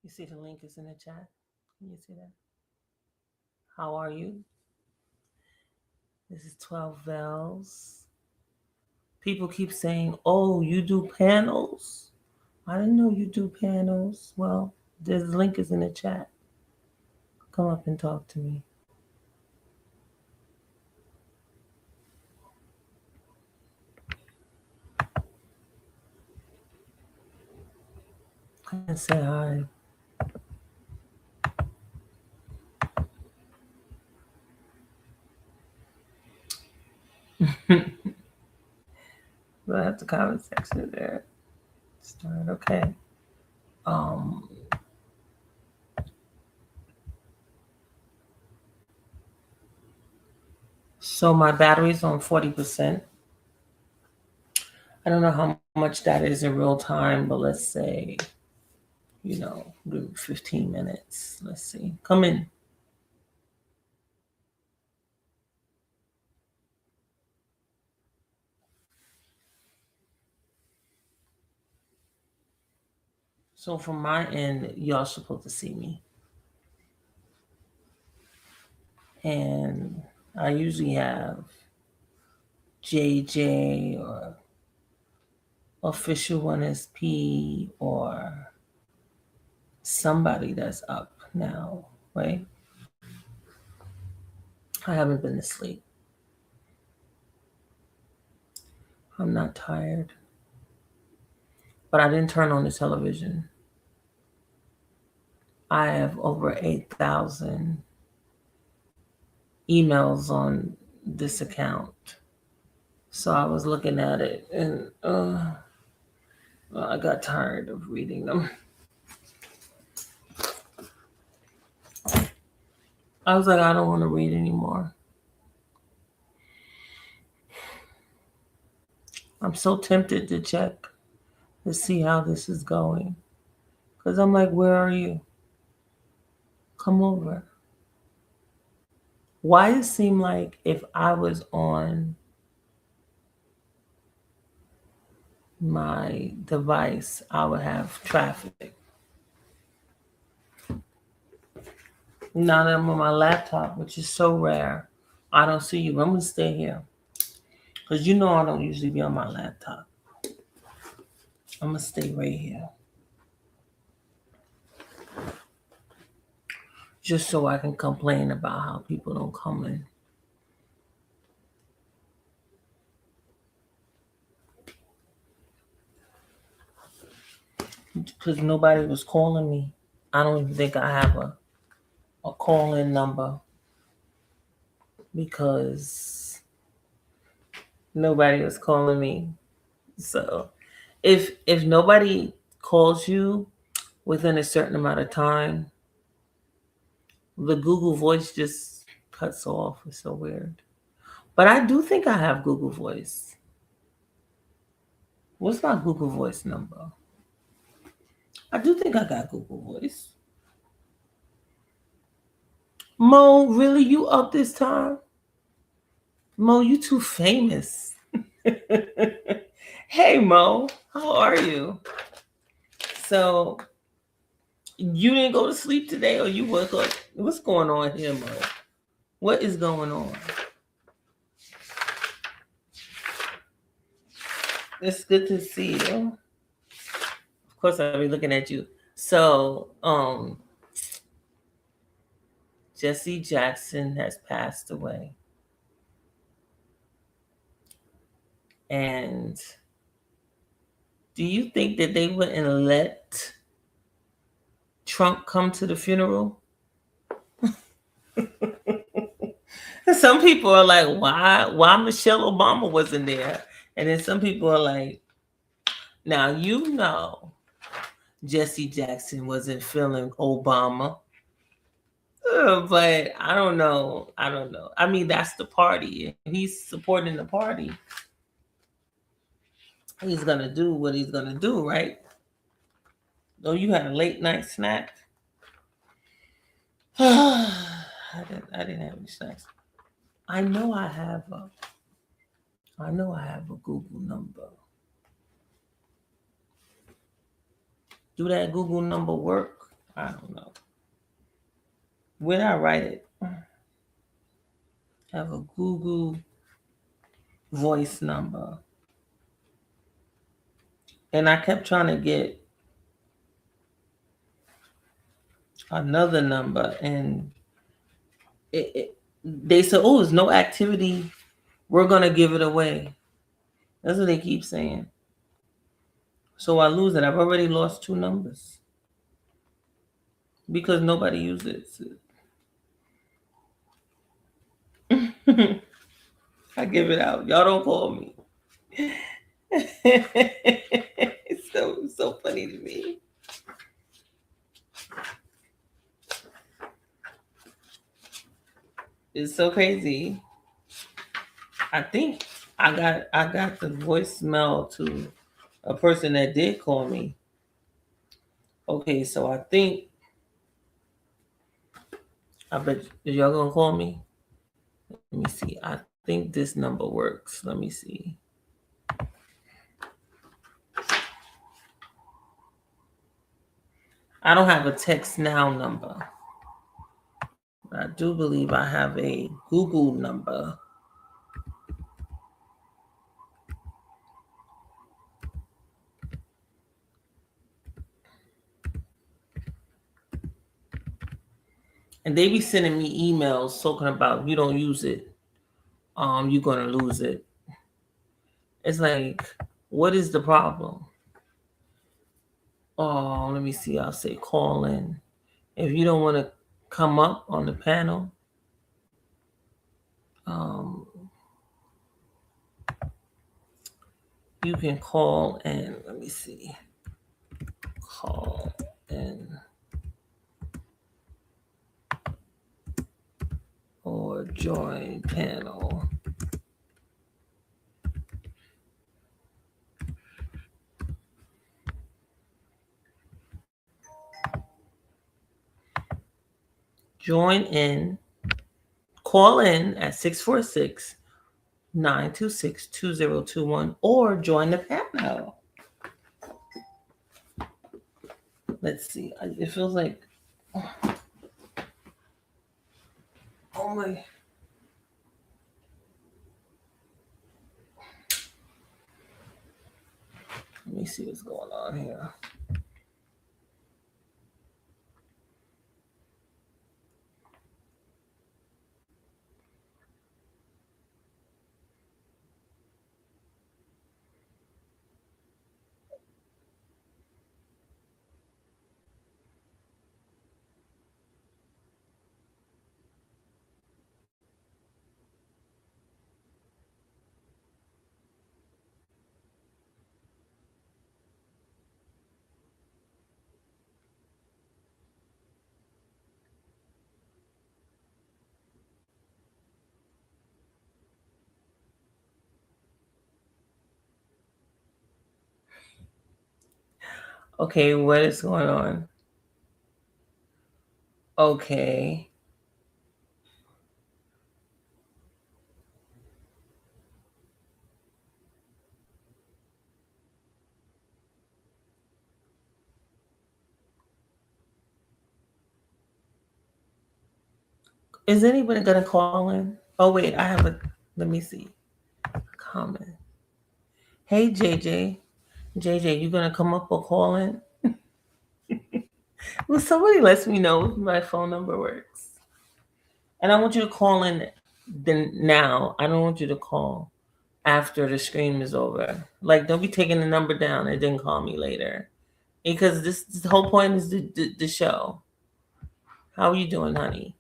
You see the link is in the chat. Can you see that? How are you? This is 12 Bells. People keep saying, oh, you do panels? I didn't know you do panels. Well, the link is in the chat. Come up and talk to me. Come and say hi. We'll have the comment section there. Start. Okay. Um, so my battery's on 40%. I don't know how much that is in real time, but let's say, do 15 minutes. Let's see. Come in. So from my end, y'all supposed to see me. And I usually have JJ or Official 1SP or somebody that's up now, right? I haven't been to sleep. I'm not tired. But I didn't turn on the television. I have over 8,000 emails on this account. So I was looking at it and well, I got tired of reading them. I was like, I don't want to read anymore. I'm so tempted to check to see how this is going. Because I'm like, where are you? Come over. Why it seem like if I was on my device, I would have traffic. Now that I'm on my laptop, which is so rare, I don't see you. I'm going to stay here. Because you know I don't usually be on my laptop. I'm going to stay right here. Just so I can complain about how people don't come in. Because nobody was calling me. I don't even think I have a call-in number. Because nobody was calling me. So if nobody calls you within a certain amount of time, the Google Voice just cuts off. It's so weird. But I do think I have Google Voice. What's my Google Voice number? I do think I got Google Voice. Mo, really? You up this time? Mo, you too famous. Hey, Mo, how are you? So, you didn't go to sleep today or you woke up? What's going on here, Mo? What is going on? It's good to see you. Of course, I'll be looking at you. So, Jesse Jackson has passed away. And do you think that they wouldn't let Trump come to the funeral? Some people are like, why Michelle Obama wasn't there? And then some people are like, now you know Jesse Jackson wasn't feeling Obama. But I don't know. I mean, that's the party. If he's supporting the party, he's gonna do what he's gonna do, right? Oh, you had a late night snack? I didn't have any snacks. I know I have a Google number. Do that Google number work? I don't know. Where did I write it? I have a Google voice number. And I kept trying to get another number, and they said, "Oh, there's no activity. We're gonna give it away." That's what they keep saying. So I lose it. I've already lost 2 numbers because nobody uses it. I give it out. Y'all don't call me. It's so funny to me. It's so crazy. I think I got the voicemail to a person that did call me. Okay, so I bet y'all gonna call me. Let me see. I think this number works. Let me see. I don't have a text now number. But I do believe I have a Google number. And they be sending me emails talking about you don't use it, you're gonna lose it. It's like, what is the problem? Oh, let me see. I'll say call in. If you don't want to come up on the panel, um, you can call in. Let me see. Call in or join panel. Join in. Call in at 646-926-2021 or join the panel. Let's see. It feels like, oh my. Let me see what's going on here. Okay, what is going on? Okay. Is anybody gonna call in? Oh wait, I have a. Let me see. Comment. Hey JJ, JJ, you gonna come up or call in? Well, somebody lets me know if my phone number works. And I want you to call in then now. I don't want you to call after the stream is over. Like, don't be taking the number down and then call me later. Because this the whole point is the show. How are you doing, honey?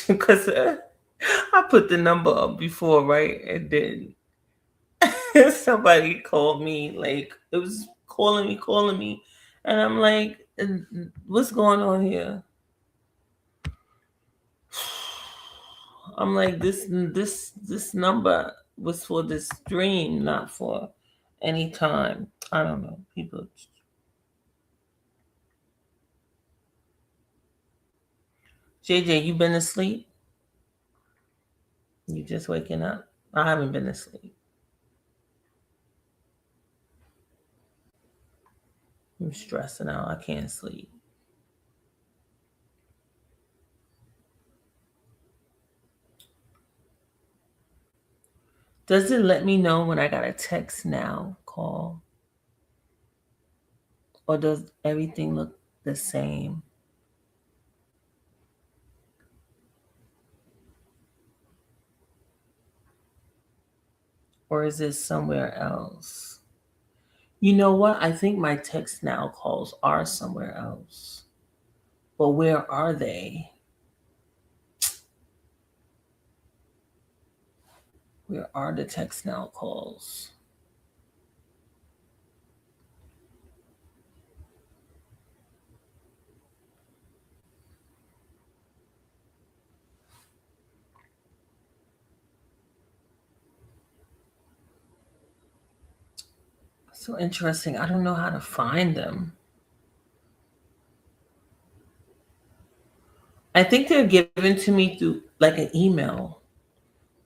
Because I put the number up before, right? And then somebody called me, like, it was calling me. And I'm like, what's going on here? I'm like, this number was for this stream, not for any time. I don't know. People. JJ, you been asleep? You just waking up? I haven't been asleep. I'm stressing out. I can't sleep. Does it let me know when I got a text now call? Or does everything look the same? Or is it somewhere else? You know what? I think my text now calls are somewhere else. But where are they? Where are the text now calls? So interesting. I don't know how to find them. I think they're given to me through like an email.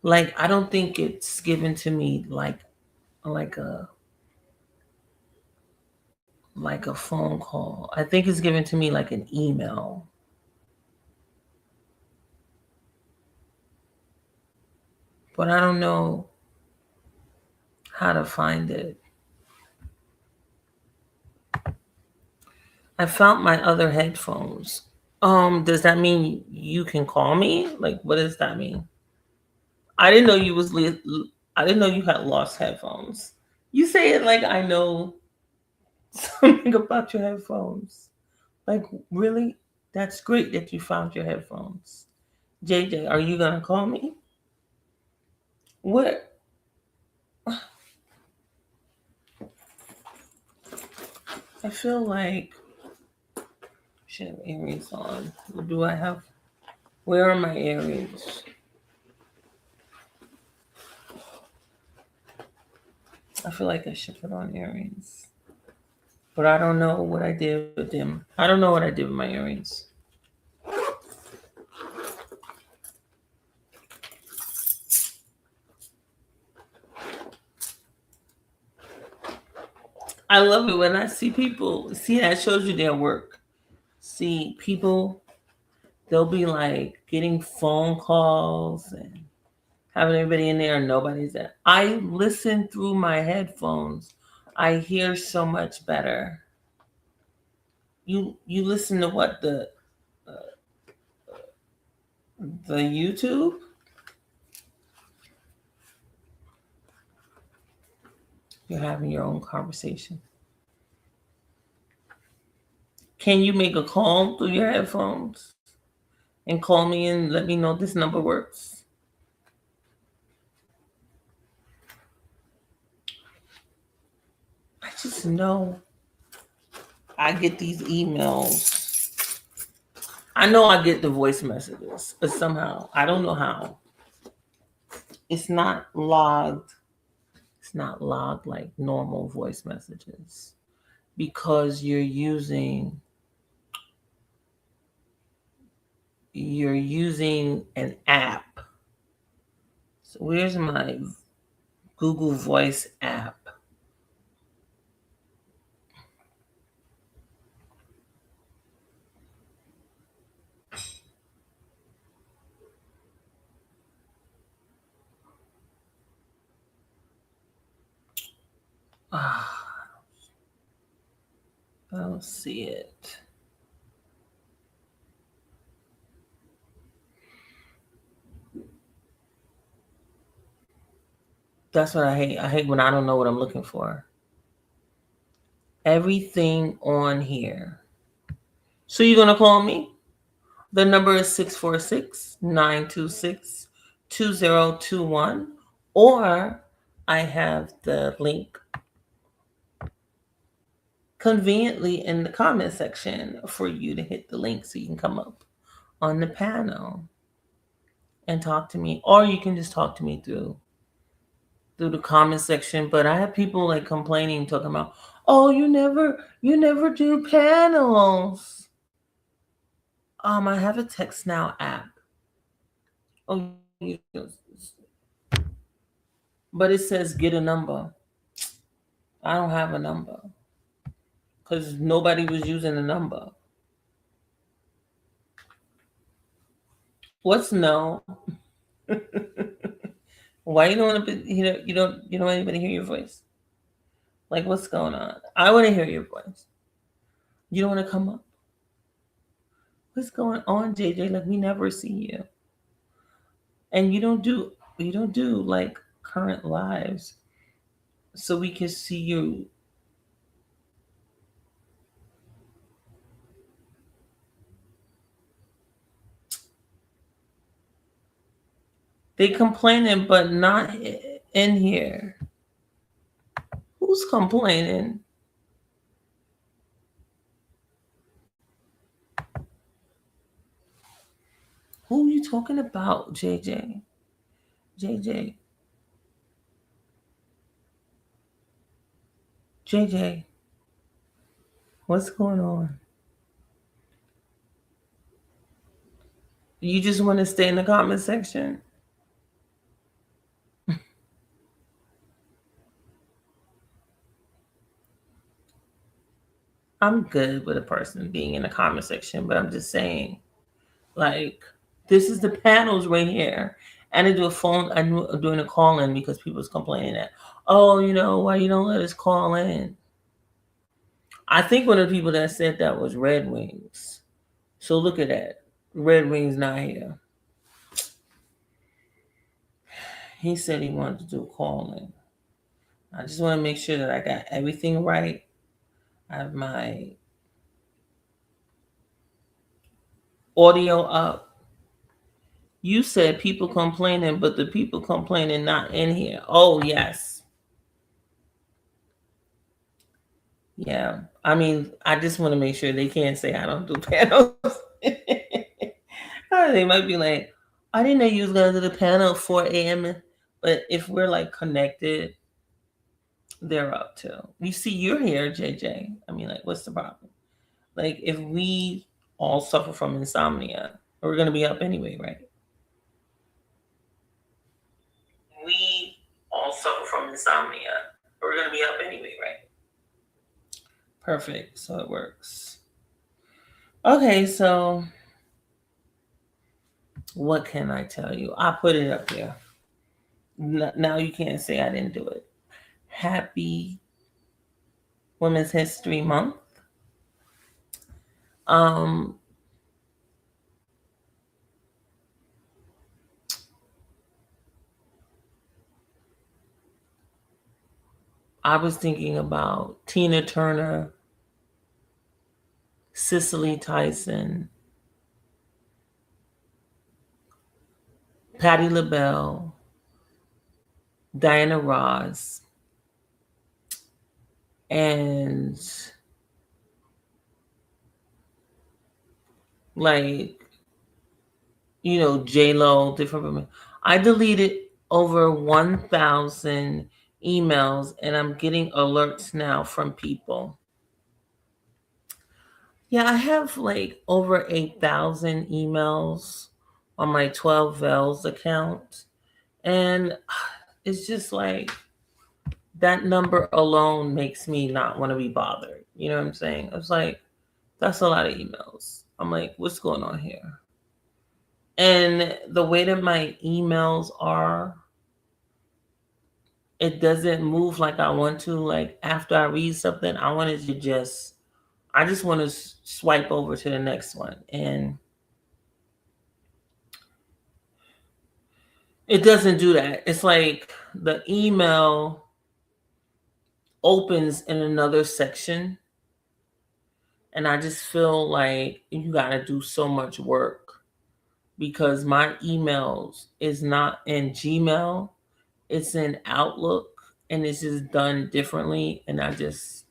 Like I don't think it's given to me like a like a phone call. I think it's given to me like an email. But I don't know how to find it. I found my other headphones. Does that mean you can call me? Like, what does that mean? I didn't know you was. I didn't know you had lost headphones. You say it like I know something about your headphones. Like, really? That's great that you found your headphones. JJ, are you gonna call me? What? I feel like I should have earrings on. Do I have? Where are my earrings? I feel like I should put on earrings. But I don't know what I did with them. I don't know what I did with my earrings. I love it when I see people. See, that shows you their work. See, people, they'll be like getting phone calls and having everybody in there and nobody's there. I listen through my headphones. I hear so much better. You listen to what the YouTube? You're having your own conversation. Can you make a call through your headphones and call me and let me know this number works? I just know I get these emails. I know I get the voice messages, but somehow I don't know how. It's not logged. It's not logged like normal voice messages because you're using an app. So where's my Google Voice app? Ah, I don't see it. That's what I hate. I hate when I don't know what I'm looking for. Everything on here. So you're gonna call me? The number is 646-926-2021. Or I have the link conveniently in the comment section for you to hit the link so you can come up on the panel and talk to me. Or you can just talk to me through the comment section. But I have people like complaining, talking about, oh, you never do panels. I have a text now app. Oh, but it says get a number. I don't have a number because nobody was using the number. What's no? Why you don't want to? You don't want anybody to hear your voice? Like what's going on? I want to hear your voice. You don't want to come up. What's going on, JJ? Like we never see you, and you don't do like current lives, so we can see you. They complaining, but not in here. Who's complaining? Who are you talking about, JJ? JJ. JJ. What's going on? You just want to stay in the comment section? I'm good with a person being in the comment section, but I'm just saying, like, this is the panels right here. And I do a phone, I'm doing a call in because people's complaining that, oh, why you don't let us call in? I think one of the people that said that was Red Wings. So look at that. Red Wings not here. He said he wanted to do a call in. I just want to make sure that I got everything right. I have my audio up. You said people complaining, but the people complaining not in here. Oh, yes. Yeah. I mean, I just want to make sure they can't say I don't do panels. They might be like, I didn't know you was going to do the panel at 4 a.m. But if we're like connected, they're up too. You see, you're here, JJ. I mean, like, what's the problem? Like, if we all suffer from insomnia, we're going to be up anyway, right? We all suffer from insomnia. We're going to be up anyway, right? Perfect. So it works. Okay, so what can I tell you? I put it up there. Now you can't say I didn't do it. Happy Women's History Month. I was thinking about Tina Turner, Cicely Tyson, Patti LaBelle, Diana Ross, and like, J-Lo, different women. I deleted over 1,000 emails and I'm getting alerts now from people. Yeah, I have like over 8,000 emails on my 12 Vels account. And it's just like that number alone makes me not want to be bothered. You know what I'm saying? I was like, that's a lot of emails. I'm like, what's going on here? And the way that my emails are, it doesn't move like I want to. Like after I read something, I just want to swipe over to the next one. And it doesn't do that. It's like the email opens in another section. And I just feel like you got to do so much work because my emails is not in Gmail, it's in Outlook, and it's just done differently. And I just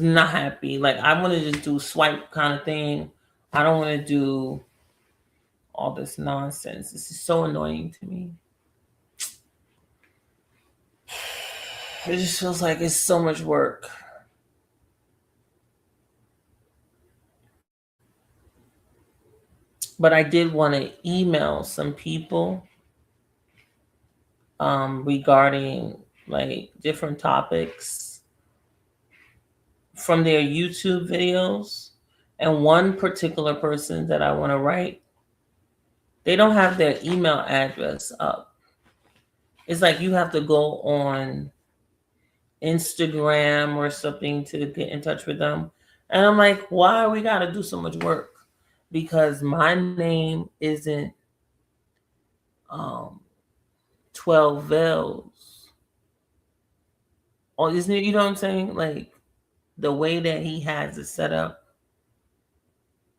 not happy. Like I want to just do swipe kind of thing. I don't want to do all this nonsense. This is so annoying to me. It just feels like it's so much work. But I did want to email some people regarding like different topics. from their YouTube videos, and one particular person that I want to write, they don't have their email address up. It's like you have to go on Instagram or something to get in touch with them. And I'm like, why we got to do so much work? Because my name isn't um, 12 Vels. Or isn't it, you know what I'm saying? Like the way that he has it set up,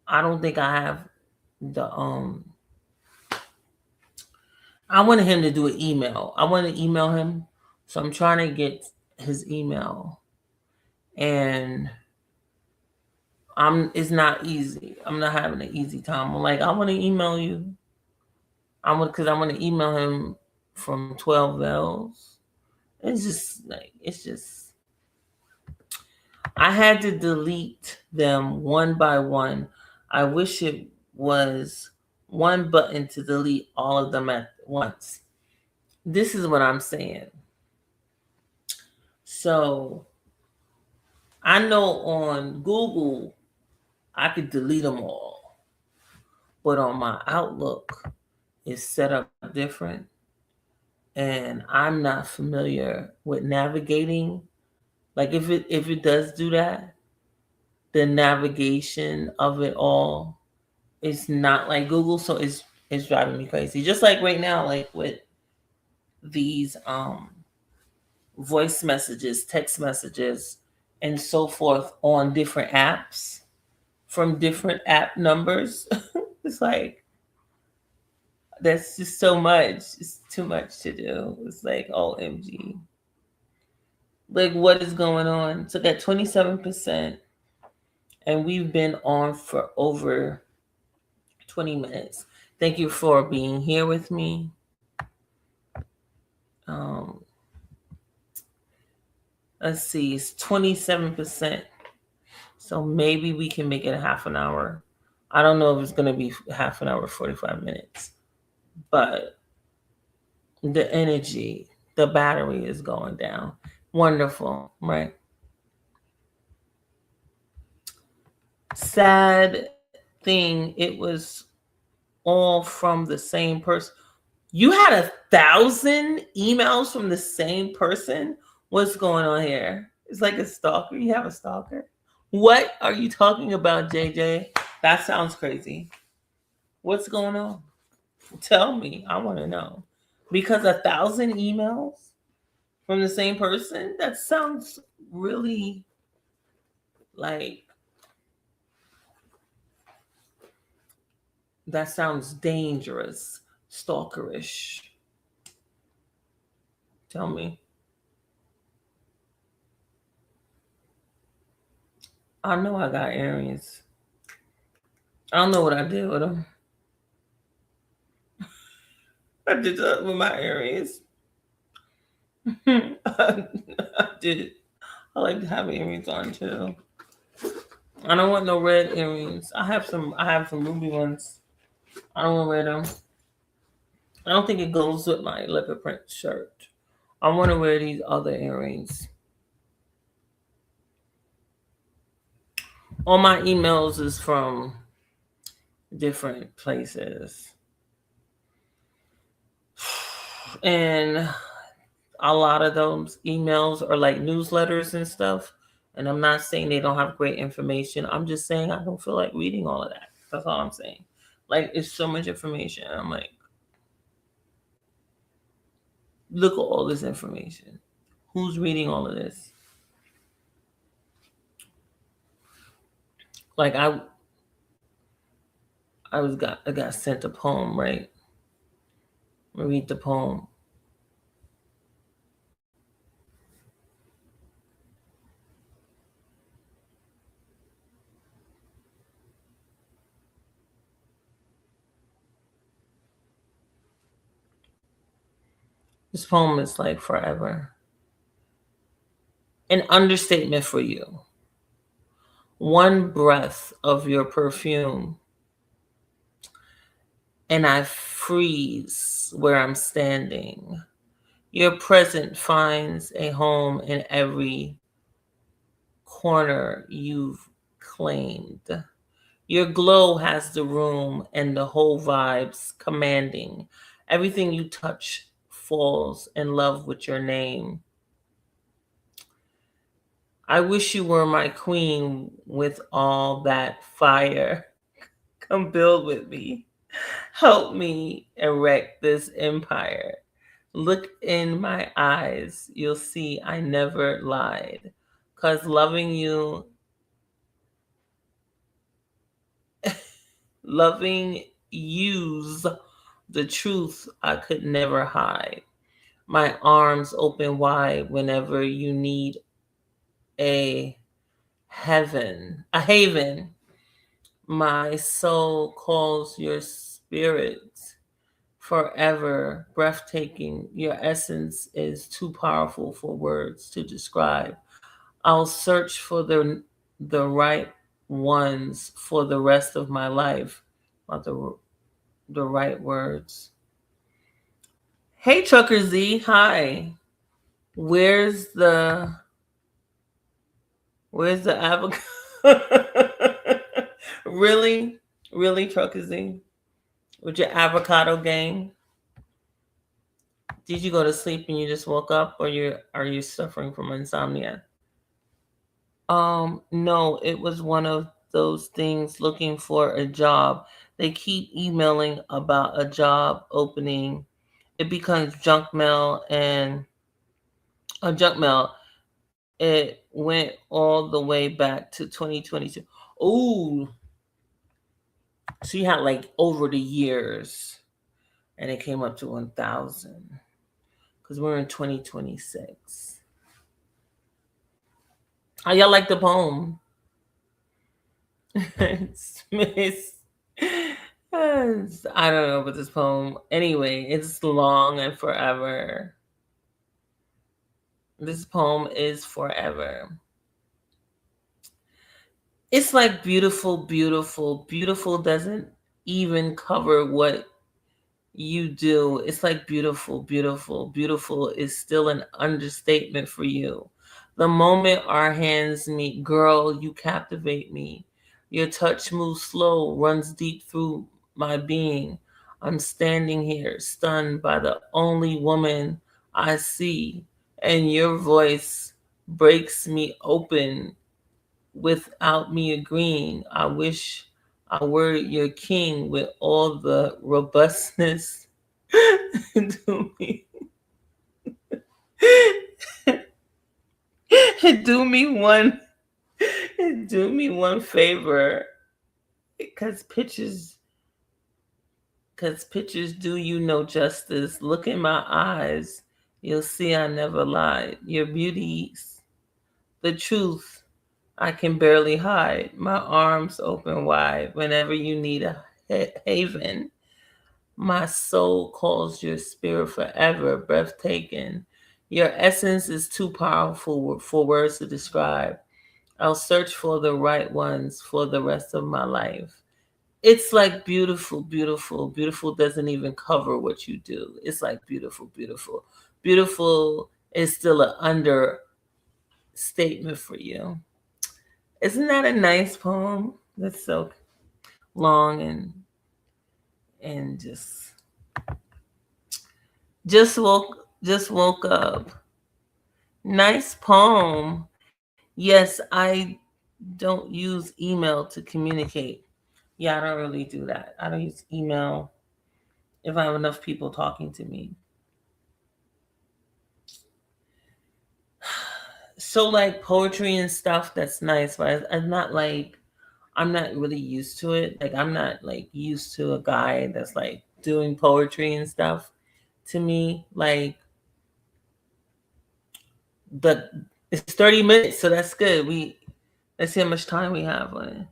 I don't think I have the I wanted him to do an email. I want to email him. So I'm trying to get his email. And it's not easy. I'm not having an easy time. I'm like, I want to email you. Because I want to email him from 12 Vels. It's just I had to delete them one by one. I wish it was one button to delete all of them at once. This is what I'm saying. So I know on Google I could delete them all, but on my Outlook it's set up different, and I'm not familiar with navigating. Like if it does do that, the navigation of it all is not like Google, so it's driving me crazy. Just like right now, like with these voice messages, text messages, and so forth on different apps from different app numbers. It's like that's just so much. It's too much to do. It's like OMG. Like what is going on? So got 27%, and we've been on for over 20 minutes. Thank you for being here with me. Um, let's see, it's 27%. So maybe we can make it a half an hour. I don't know if it's going to be half an hour, 45 minutes, but the energy, the battery is going down. Wonderful, right? Sad thing, it was all from the same person. You had 1,000 emails from the same person? What's going on here? It's like a stalker. You have a stalker? What are you talking about, JJ? That sounds crazy. What's going on? Tell me. I want to know. Because 1,000 emails from the same person? That sounds really like, that sounds dangerous, stalkerish. Tell me. I know I got Aries. I don't know what I did with them. I did that with my Aries. I did. I like to have earrings on too. I don't want no red earrings. I have some ruby ones. I don't want to wear them. I don't think it goes with my leopard print shirt. I want to wear these other earrings. All my emails is from different places. And a lot of those emails are like newsletters and stuff. And I'm not saying they don't have great information. I'm just saying I don't feel like reading all of that. That's all I'm saying. Like, it's so much information. I'm like, look at all this information. Who's reading all of this? Like I got sent a poem, right? I read the poem. This poem is like forever. An understatement for you. One breath of your perfume, and I freeze where I'm standing. Your present finds a home in every corner you've claimed. Your glow has the room and the whole vibes commanding. Everything you touch falls in love with your name. I wish you were my queen with all that fire. Come build with me. Help me erect this empire. Look in my eyes. You'll see I never lied. Because loving you's the truth I could never hide. My arms open wide whenever you need a a haven. My soul calls your spirit forever, breathtaking. Your essence is too powerful for words to describe. I'll search for the right ones for the rest of my life. Not the right words. Hey Trucker Z, hi. Where's the avocado? Really? Really, Trucker Z? With your avocado gang? Did you go to sleep and you just woke up, or are you suffering from insomnia? No, it was one of those things looking for a job. They keep emailing about a job opening. It becomes junk mail and a junk mail. It went all the way back to 2022. Oh, so you had like over the years, and it came up to 1,000 because we're in 2026. How y'all like the poem? I don't know about this poem. Anyway, it's long and forever. This poem is forever. It's like beautiful, beautiful, beautiful doesn't even cover what you do. It's like beautiful, beautiful, beautiful is still an understatement for you. The moment our hands meet, girl, you captivate me. Your touch moves slow, runs deep through my being. I'm standing here, stunned by the only woman I see, and your voice breaks me open without me agreeing. I wish I were your king with all the robustness. do me do me one do me one favor, because pictures do you no justice. Look in my eyes, you'll see I never lied. Your beauty's the truth I can barely hide. My arms open wide whenever you need a haven. My soul calls your spirit forever, breathtaking. Your essence is too powerful for words to describe. I'll search for the right ones for the rest of my life. It's like beautiful, beautiful, beautiful doesn't even cover what you do. It's like beautiful, beautiful. Beautiful is still an understatement for you. Isn't that a nice poem? That's so long and just woke up. Nice poem. Yes, I don't use email to communicate. Yeah, I don't really do that. I don't use email if I have enough people talking to me. So like poetry and stuff, that's nice, but I'm not really used to it. Like I'm not like used to a guy that's like doing poetry and stuff. To me, like the it's 30 minutes, so that's good. Let's see how much time we have on it.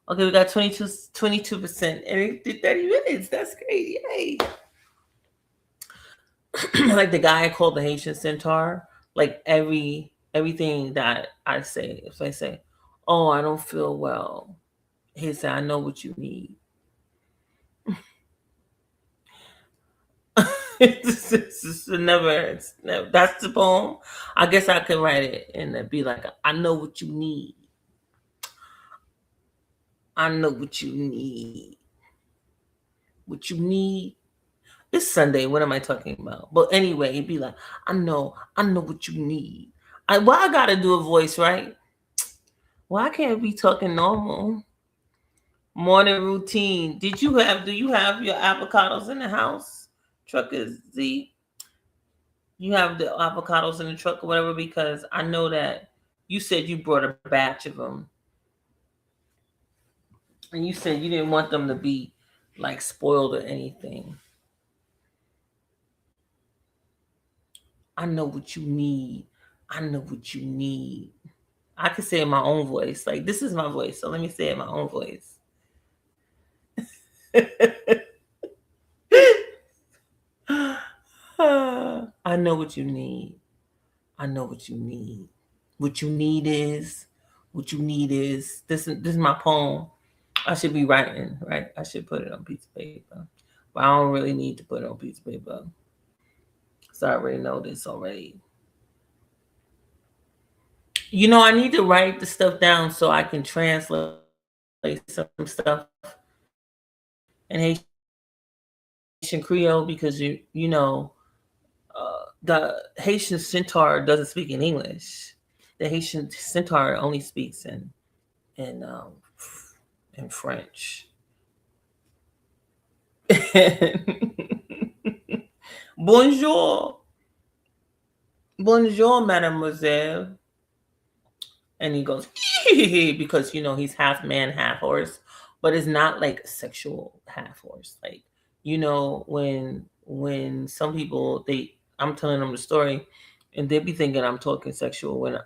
Okay, we got 22%, and it did 30 minutes. That's great. Yay. Like the guy I called the Haitian centaur, like everything that I say, if I say, "Oh, I don't feel well," he said, "I know what you need." That's the poem. I guess I could write it and it'd be like, I know what you need. I know what you need. What you need. It's Sunday. What am I talking about? But anyway, it'd be like, I know what you need. Why I gotta do a voice, right? Why can't we talking normal? Morning routine. Do you have your avocados in the house? Trucker Z? You have the avocados in the truck or whatever, because I know that you said you brought a batch of them, and you said you didn't want them to be like spoiled or anything. I know what you need. I know what you need. I could say it in my own voice. Like, this is my voice, so let me say it in my own voice. I know what you need. I know what you need. What you need is, this is my poem. I should be writing, right? I should put it on a piece of paper. But I don't really need to put it on a piece of paper. So I already know this already. I need to write the stuff down so I can translate some stuff in Haitian Creole, because the Haitian Centaur doesn't speak in English. The Haitian Centaur only speaks in um, in French. Bonjour, bonjour, mademoiselle. And he goes because he's half man, half horse, but it's not like sexual half horse. Like, when some people, I'm telling them the story, and they be thinking I'm talking sexual, when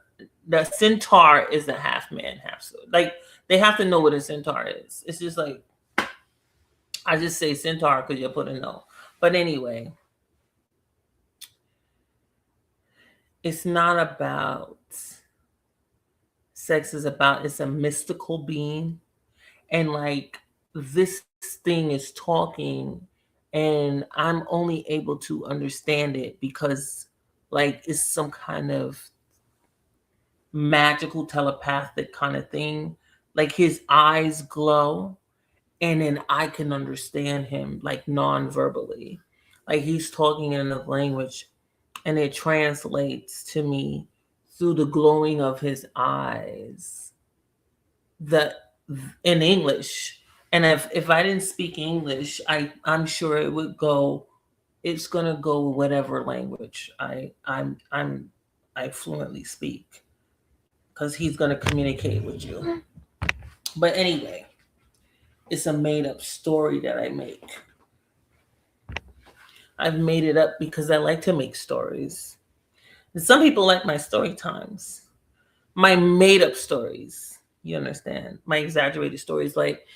the centaur is a half man, half so. Like, they have to know what a centaur is. It's just like, I just say centaur because you put a no. But anyway, it's not about sex. It's a mystical being, and like, this thing is talking, and I'm only able to understand it because, like, it's some kind of magical telepathic kind of thing. Like, his eyes glow, and then I can understand him, like, non-verbally. Like, he's talking in a language, and it translates to me through the glowing of his eyes, that in English. And if I didn't speak English, I'm sure it would go. It's gonna go whatever language I fluently speak, because he's gonna communicate with you. But anyway, it's a made up story that I make. I've made it up because I like to make stories. And some people like my story times, my made up stories. You understand? My exaggerated stories. Like,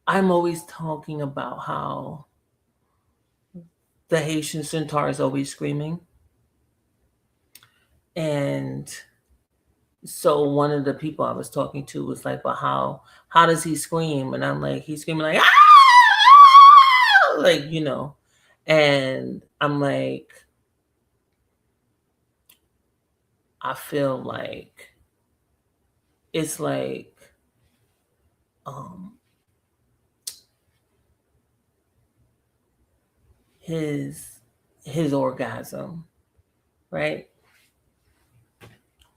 I'm always talking about how the Haitian centaur is always screaming. And so one of the people I was talking to was like, well, how does he scream? And I'm like, he's screaming like, ah! Like, and I'm like, I feel like it's like, um his orgasm, right?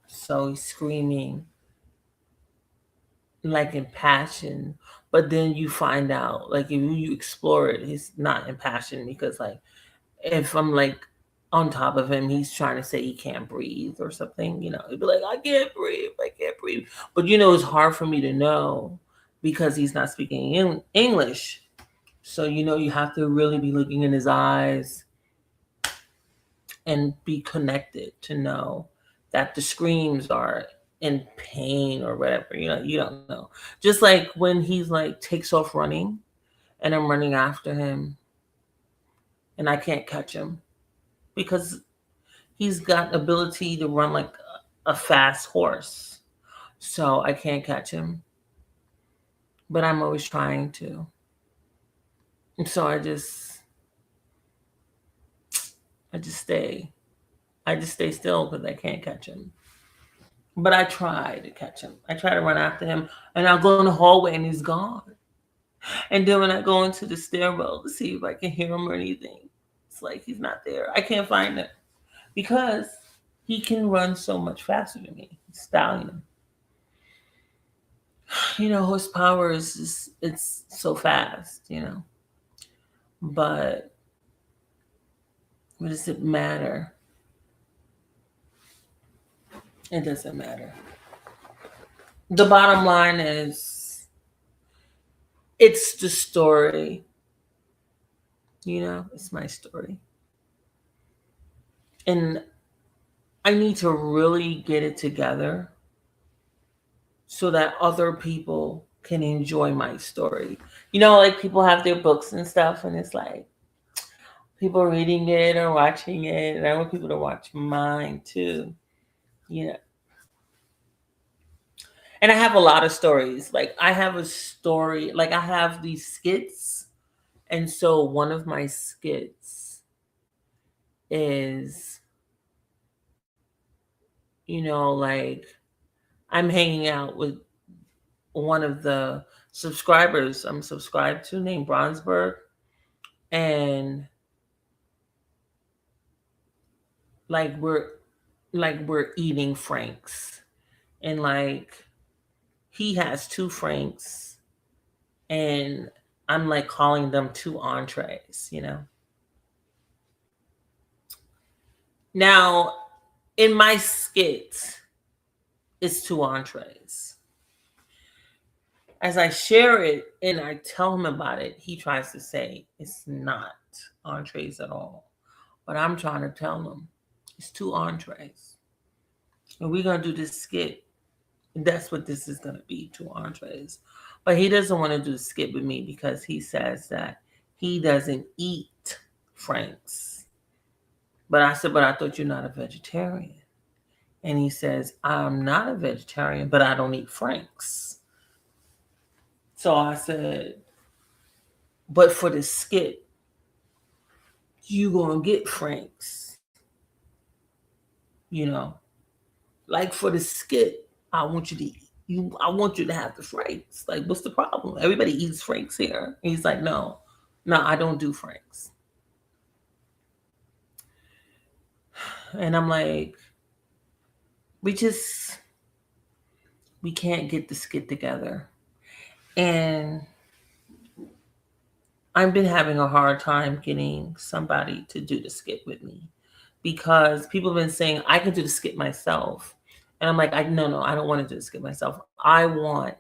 So he's screaming like in passion, but then you find out, like, if you explore it, he's not in passion, because, like, if I'm like on top of him, he's trying to say he can't breathe or something, he'd be like, I can't breathe. But it's hard for me to know because he's not speaking English. So you have to really be looking in his eyes and be connected to know that the screams are in pain or whatever. You don't know. Just like when he's like takes off running and I'm running after him and I can't catch him because he's got ability to run like a fast horse. So I can't catch him. But I'm always trying to. And so I just I just stay. I just stay still because I can't catch him. But I try to catch him. I try to run after him, and I'll go in the hallway and he's gone. And then when I go into the stairwell to see if I can hear him or anything, it's like he's not there. I can't find him because he can run so much faster than me. Stallion. His power is just, it's so fast. But what does it matter? It doesn't matter. The bottom line is it's the story. It's my story. And I need to really get it together so that other people can enjoy my story. Like people have their books and stuff, and it's like people reading it or watching it. And I want people to watch mine too. You know. And I have a lot of stories. Like I have a story, like I have these skits. And so one of my skits is, like I'm hanging out with one of the subscribers I'm subscribed to named Bronsberg. And like we're eating Franks. And like he has two Franks and I'm like calling them two entrees. Now, in my skit, it's two entrees. As I share it and I tell him about it, he tries to say it's not entrees at all. But I'm trying to tell him it's two entrees. And we're going to do this skit. And that's what this is going to be, two entrees. But he doesn't want to do the skit with me because he says that he doesn't eat Franks. But I said, but I thought you're not a vegetarian. And he says, I'm not a vegetarian, but I don't eat Franks. So I said, but for the skit, you gonna get Franks. Like for the skit, I want you to eat. I want you to have the Franks. Like, what's the problem? Everybody eats Franks here. And he's like, no, I don't do Franks. And I'm like, we can't get the skit together. And I've been having a hard time getting somebody to do the skit with me because people have been saying I can do the skit myself. And I'm like, no, I don't want to do the skit myself. I want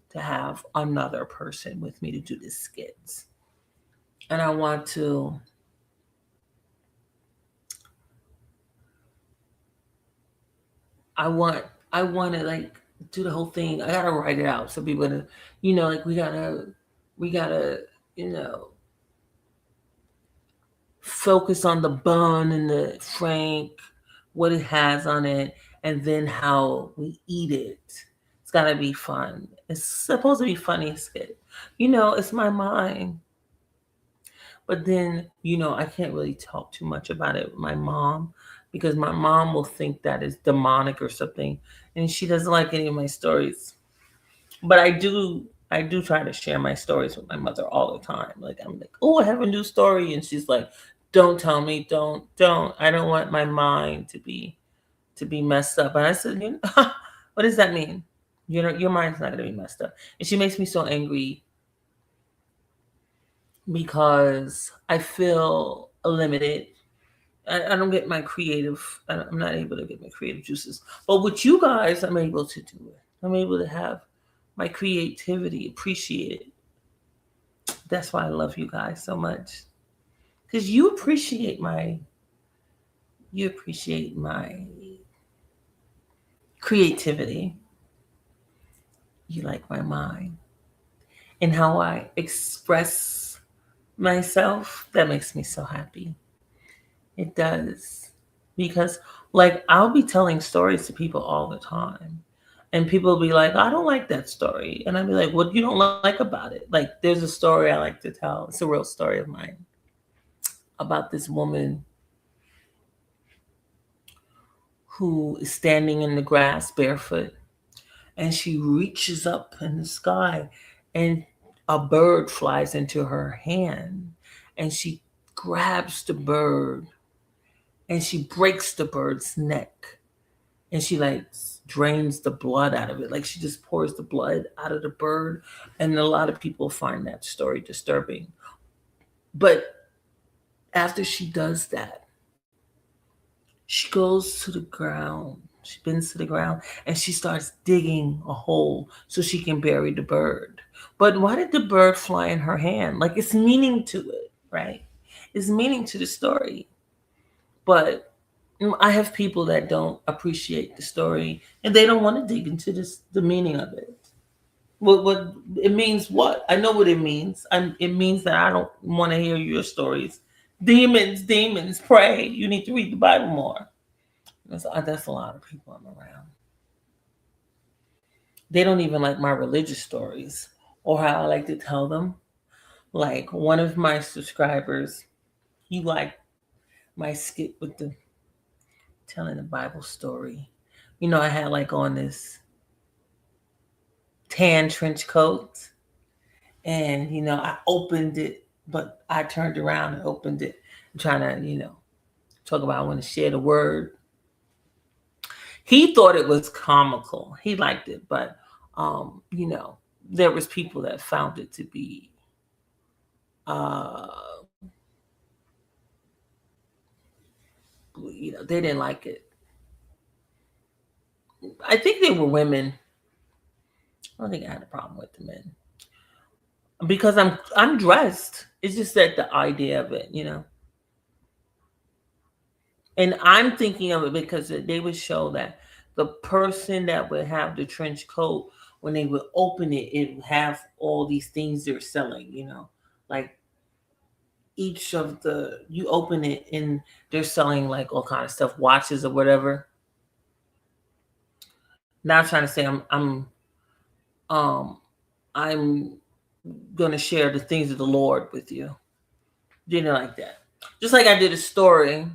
to have another person with me to do the skits. And I want to like do the whole thing. I gotta write it out so people, like we gotta, focus on the bun and the Frank, what it has on it, and then how we eat it. It's gotta be fun. It's supposed to be funny skit. It's my mind. But then, I can't really talk too much about it with my mom because my mom will think that is demonic or something. And she doesn't like any of my stories. But I do try to share my stories with my mother all the time. Like I'm like, oh, I have a new story. And she's like, don't tell me, don't. I don't want my mind to be messed up. And I said, what does that mean? Your mind's not gonna be messed up. And she makes me so angry because I feel limited. I don't get my creative, I'm not able to get my creative juices. But with you guys, I'm able to do it. I'm able to have my creativity appreciated. That's why I love you guys so much. Because you appreciate my creativity. You like my mind. And how I express myself, that makes me so happy. It does. Because, like, I'll be telling stories to people all the time. And people will be like, I don't like that story. And I'll be like, what you don't like about it? Like, there's a story I like to tell. It's a real story of mine about this woman. who is standing in the grass barefoot, and she reaches up in the sky, and a bird flies into her hand, and she grabs the bird, and she breaks the bird's neck, and she like drains the blood out of it, like she just pours the blood out of the bird. And a lot of people find that story disturbing. But after she does that, she goes to the ground. She bends to the ground and she starts digging a hole so she can bury the bird. But why did the bird fly in her hand? Like, it's meaning to it, right? It's meaning to the story. But I have people that don't appreciate the story and they don't want to dig into the meaning of it. What it means? What I know what it means. It means that I don't want to hear your stories. Demons, demons, pray. You need to read the Bible more. That's a lot of people I'm around. They don't even like my religious stories or how I like to tell them. Like one of my subscribers, he liked my skit with the telling the Bible story. I had like on this tan trench coat, and I opened it, but I turned around and opened it, trying to talk about I want to share the word. He thought it was comical. He liked it, but there was people that found it to be uh they didn't like it. I think they were women. I don't think I had a problem with the men because I'm dressed. It's just that the idea of it. And I'm thinking of it because they would show that the person that would have the trench coat, when they would open it, it would have all these things they're selling. Like each of you open it and they're selling like all kind of stuff, watches or whatever. Now I'm trying to say um I'm gonna share the things of the Lord with you. Didn't like that. Just like I did a story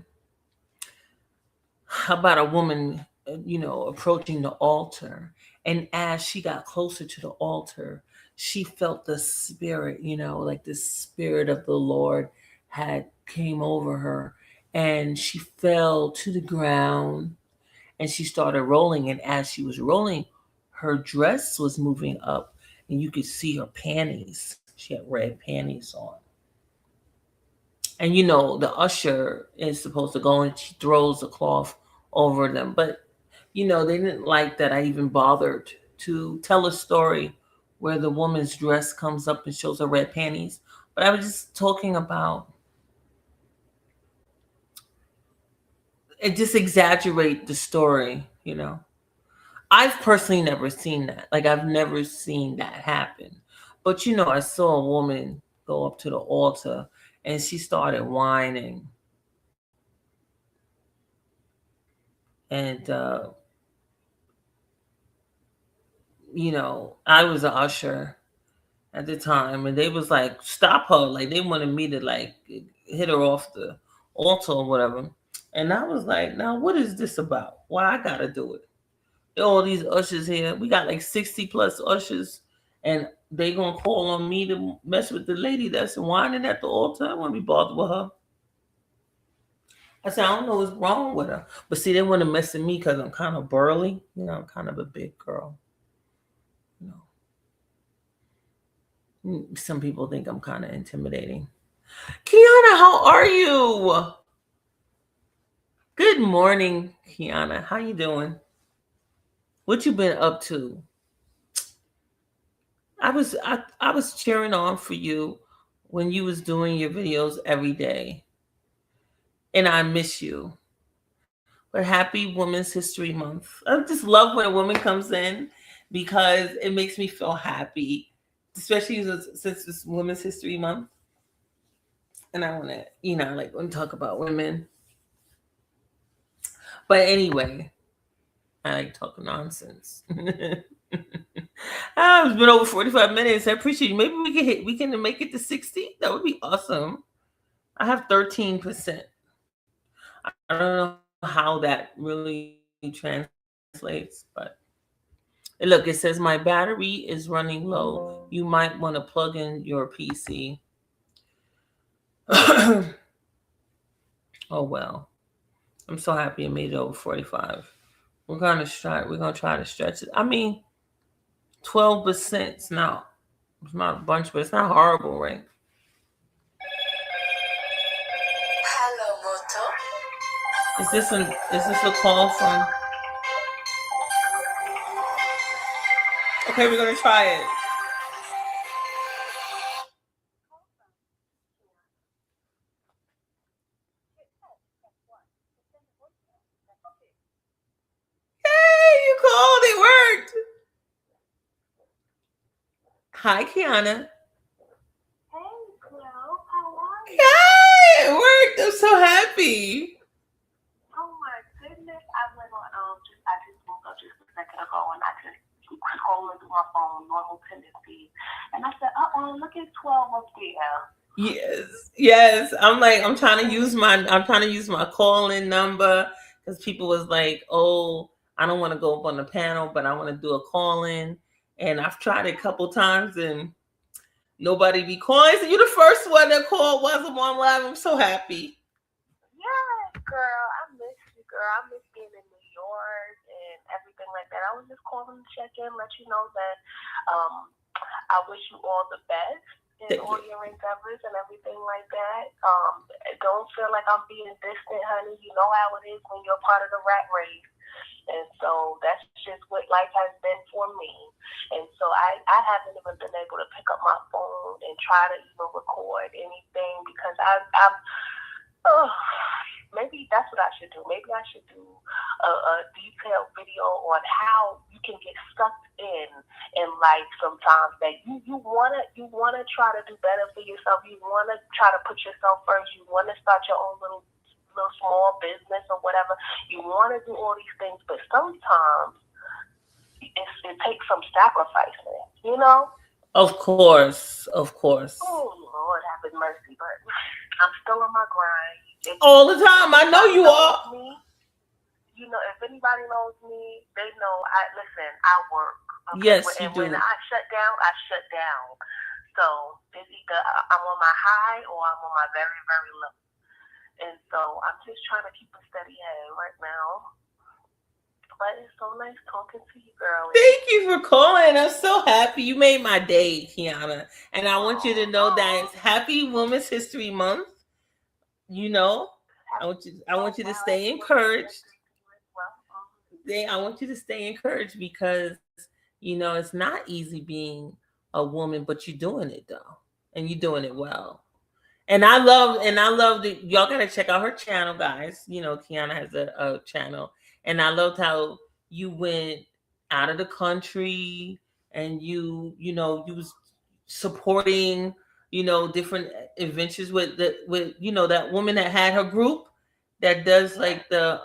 about a woman, approaching the altar. And as she got closer to the altar, she felt the spirit, like the spirit of the Lord had came over her. And she fell to the ground and she started rolling. And as she was rolling, her dress was moving up and you could see her panties. She had red panties on. And the usher is supposed to go and she throws a cloth over them. But they didn't like that I even bothered to tell a story where the woman's dress comes up and shows her red panties. But I was just talking about it, just exaggerate the story. I've personally never seen that. Like, I've never seen that happen. But I saw a woman go up to the altar and she started whining. And I was an usher at the time, and they was like, stop her. Like, they wanted me to like hit her off the altar or whatever. And I was like, now what is this about? Why I gotta do it? All these ushers here. We got like 60 plus ushers, and they gonna call on me to mess with the lady that's whining at the altar. I wanna be bothered with her. I said, I don't know what's wrong with her. But see, they want to mess with me because I'm kind of burly. I'm kind of a big girl. Some people think I'm kind of intimidating. Kiana, how are you? Good morning, Kiana. How you doing? What you been up to? I was cheering on for you when you was doing your videos every day. And I miss you. But happy Women's History Month. I just love when a woman comes in because it makes me feel happy, especially since it's Women's History Month. And I want to, like when talk about women. But anyway, I like talking nonsense. It's been over 45 minutes. I appreciate you. Maybe we can make it to 60. That would be awesome. I have 13%. I don't know how that really translates, but look, it says my battery is running low. You might want to plug in your PC. Oh well. I'm so happy it made it over 45. We're gonna try to stretch it. I mean, 12%. It's not a bunch, but it's not horrible, right? Hello, Moto. Is this a call from? Okay, we're gonna try it. Hey, you called. It worked. Hi, Kiana. Hey, Cleo. How are you? Hey, it worked. I'm so happy. Oh my goodness. I went on I just woke up just a second ago and I just keep scrolling through my phone, normal tendencies. And I said, look at 12 up there. Yes. I'm trying to use my call-in number because people was like, "Oh, I don't want to go up on the panel, but I want to do a call-in." And I've tried it a couple times and nobody be calling. So you're the first one that called while I'm on live. I'm so happy. Yes, girl. I miss you, girl. I miss being in New York and everything like that. I was just calling to check in, let you know that I wish you all the best in all your endeavors and everything like that. Don't feel like I'm being distant, honey. You know how it is when you're part of the rat race. And so that's just what life has been for me. And so I haven't even been able to pick up my phone and try to even record anything because maybe that's what I should do. Maybe I should do a detailed video on how you can get sucked in life sometimes that you wanna try to do better for yourself. You wanna try to put yourself first. You wanna start your own little small business or whatever. You wanna do all these things, but sometimes it takes some sacrificing, you know? Of course. Oh Lord have his mercy, but I'm still on my grind. All the time. I know you are. Me, you know, if anybody knows me, they know I work. Okay? Yes, you do. When I shut down. So it's either I'm on my high or I'm on my very, very low. And so I'm just trying to keep a steady head right now. But it's so nice talking to you, girl. Thank you for calling. I'm so happy. You made my day, Kiana. And I want you to know that it's Happy Women's History Month. You know, I want you to stay encouraged. I want you to stay encouraged because it's not easy being a woman, but you're doing it though, and you're doing it well. And I love that y'all gotta check out her channel, guys. Kiana has a channel, and I loved how you went out of the country and you was supporting different adventures with that woman that had her group that does like the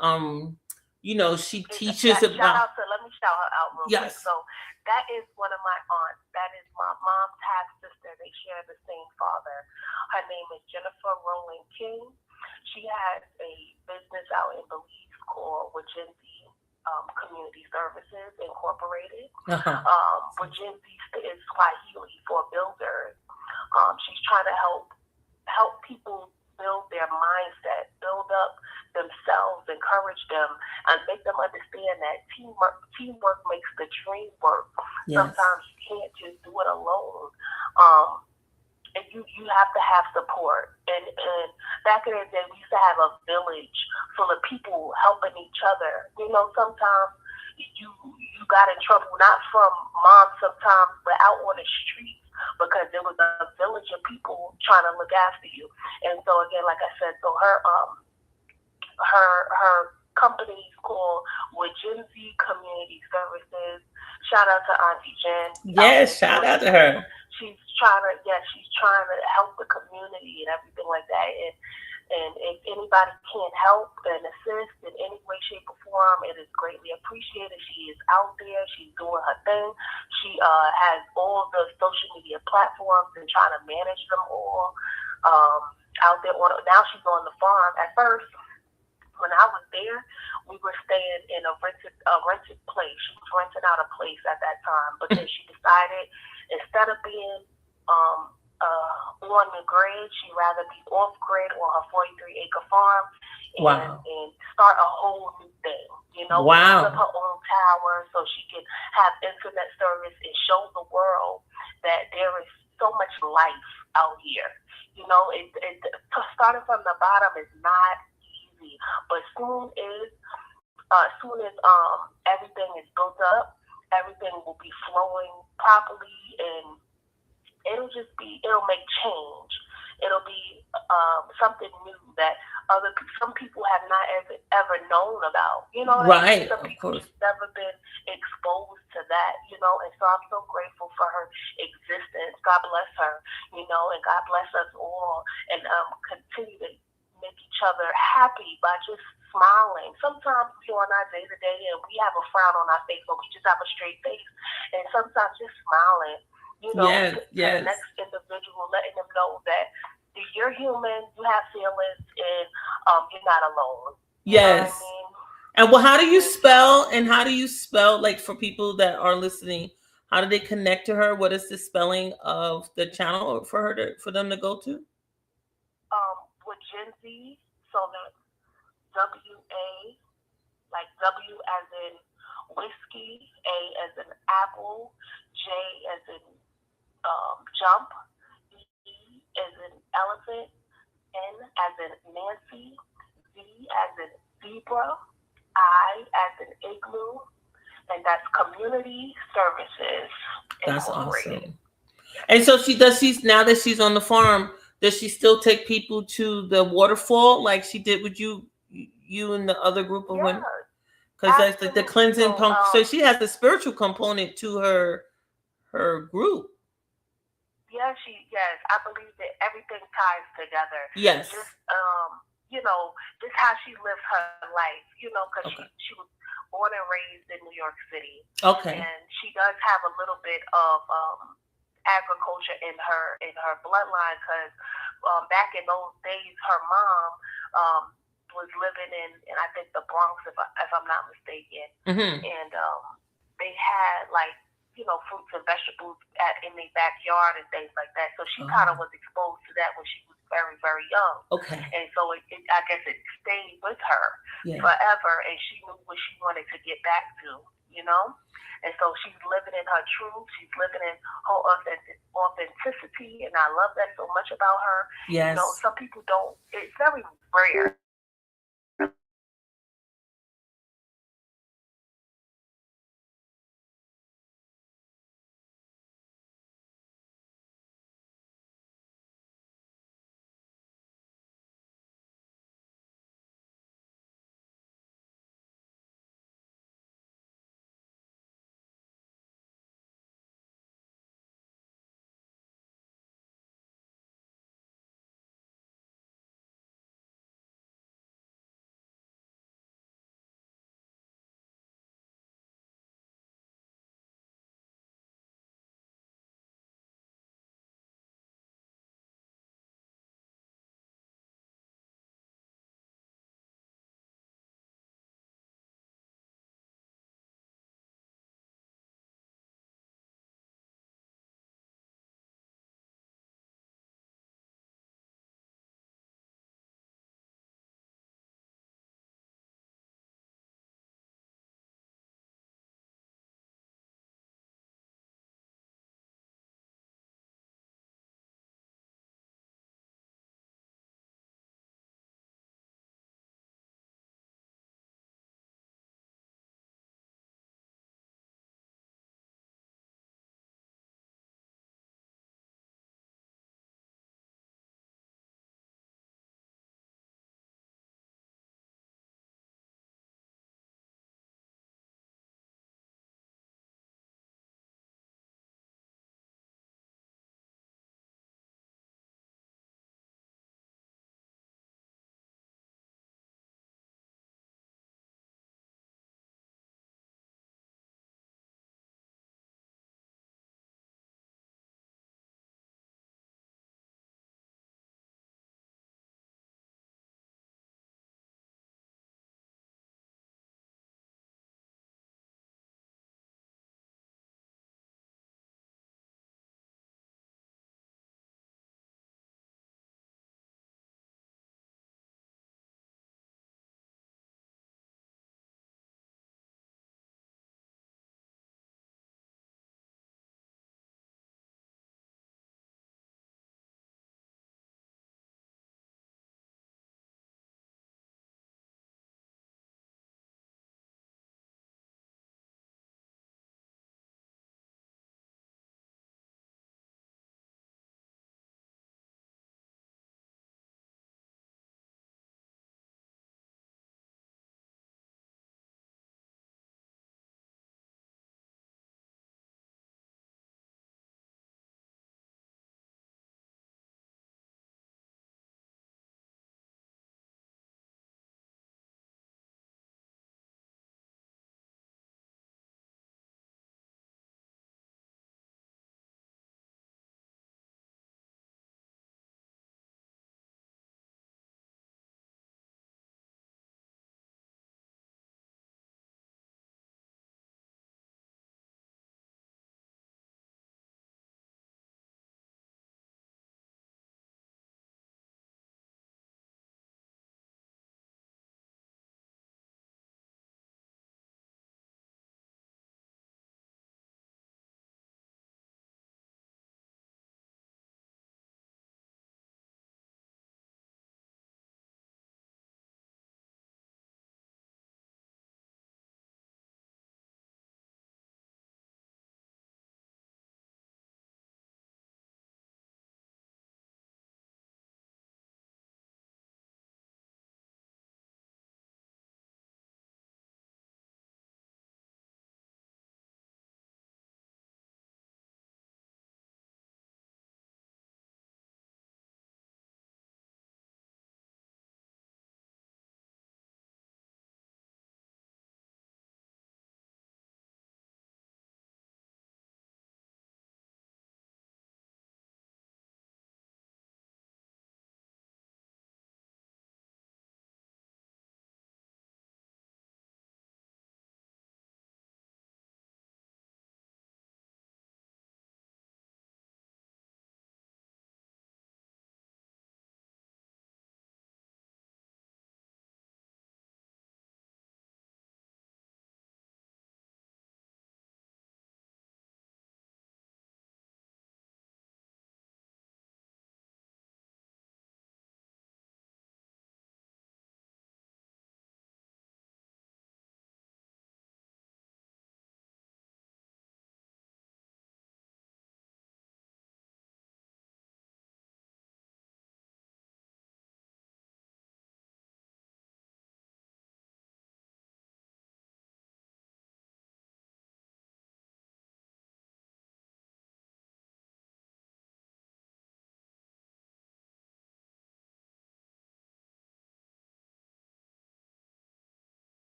she teaches about. Let me shout her out real quick. So that is one of my aunts. That is my mom's half sister. They share the same father. Her name is Jennifer Rowland King. She has a business out in Belize called Wajenzi Community Services Incorporated. Wajenzi is Swahili for builders. She's trying to help people build their mindset, build up themselves, encourage them, and make them understand that teamwork makes the dream work. Yes. Sometimes you can't just do it alone. And you have to have support. And back in the day, we used to have a village full of people helping each other. Sometimes you got in trouble, not from mom sometimes, but out on the street, because there was a village of people trying to look after you. And so again, like I said, so her company is called Wajenzi Community Services. Shout out to Auntie Jen. Yes, shout out to her. She's trying to help the community and everything like that. And if anybody can help and assist in any way, shape, or form, it is greatly appreciated. She is out there. She's doing her thing. She has all the social media platforms and trying to manage them all out there. Now she's on the farm. At first, when I was there, we were staying in a rented place. She was renting out a place at that time, but then she decided instead of being on the grid, she'd rather be off grid on her 43-acre farm and start a whole new thing. You know, wow. Build up her own tower so she can have internet service and show the world that there is so much life out here. You know, starting from the bottom is not easy, but soon as everything is built up, everything will be flowing properly, and it'll make change. It'll be something new that some people have not ever known about. You know, right? Some people have never been exposed to that. You know, and so I'm so grateful for her existence. God bless her. You know, and God bless us all, and continue to make each other happy by just smiling. Sometimes we're on our day-to-day and we have a frown on our face, but we just have a straight face, and sometimes just smiling. You know, to the next individual, letting them know that you're human, you have feelings, and you're not alone. Yes. You know what I mean? And well, how do you spell, like, for people that are listening, how do they connect to her? What is the spelling of the channel for them to go to? With Gen Z, so the WA, like W as in whiskey, A as in apple, J as in jump, E as in elephant, N as in Nancy, Z as in zebra, I as in igloo, and that's Community Services Incorporated. That's awesome. And so now that she's on the farm, does she still take people to the waterfall like she did with you and the other group of women? Because that's the cleansing pump. So she has a spiritual component to her group. Yes, I believe that everything ties together. Yes. Just you know, just how she lived her life. You know, because she was born and raised in New York City. Okay. And she does have a little bit of agriculture in her bloodline, because back in those days, her mom was living in I think the Bronx, if I'm not mistaken, and they had like, you know, fruits and vegetables in their backyard and things like that. So she kind of was exposed to that when she was very, very young. Okay. And so I guess it stayed with her forever, and she knew what she wanted to get back to, you know? And so she's living in her truth. She's living in her authenticity, and I love that so much about her. Yes. You know, some people don't. It's very rare